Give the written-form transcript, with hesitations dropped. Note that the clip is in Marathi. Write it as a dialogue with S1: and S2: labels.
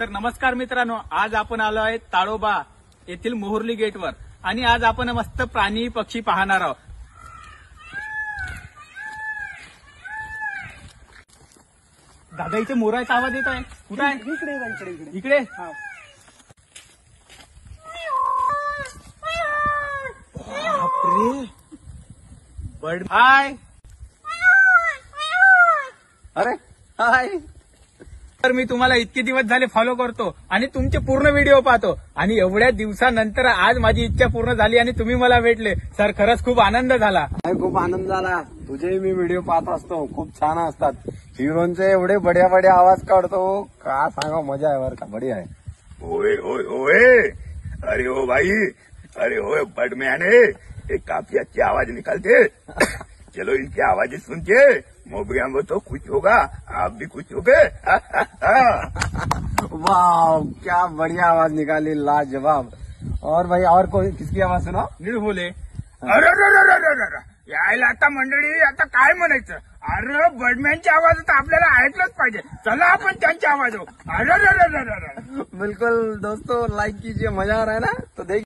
S1: तर नमस्कार मित्रांनो, आज आपण आलो आहे ताडोबा येथील मोहर्ली गेटवर आणि आज आपण मस्त प्राणी पक्षी पाहणार आहोत. दादा इथे मोराचा आवाज येत आहे. कुठे आहे?
S2: इकडे
S1: इकडे. बापरे, बर्ड. हाय.
S2: अरे हाय.
S1: तर मी तुम्हाला इतके दिवस झाले फॉलो करतो आणि तुमचे पूर्ण व्हिडिओ पाहतो आणि एवढ्या दिवसानंतर आज माझी इच्छा पूर्ण झाली आणि तुम्ही मला भेटले. सर खरंच खूप आनंद झाला.
S2: खूप आनंद झाला. तुझेही मी व्हिडिओ पाहत असतो, खूप छान असतात. हिरोचे एवढे बड्या बड्या आवाज काढतो, का सांगा, मजा आहे बरं का, बढिया आहे.
S3: ओए ओए ओए, अरे ओ भाई, अरे ओए बर्डमैन है, ये काफी अच्छी आवाज निकालते. चलो इनकी आवाज सुन के मोबिया में तो खुश होगा, आप भी खुश हो गए.
S2: वाह, क्या बढ़िया आवाज निकाली, लाजवाब. और भाई, और कोई किसकी आवाज सुना?
S1: नीट बोले.
S3: अरे यायला आता मंडळी, आता काय म्हणायचं. अरे बर्डमॅनची आवाज तर आपल्याला ऐकलंच पाहिजे. चला आपण त्यांच्या आवाज. अरे
S2: बिल्कुल दोस्तों, लाइक कीजिए, मजा आ रहा है ना, तो देखिए.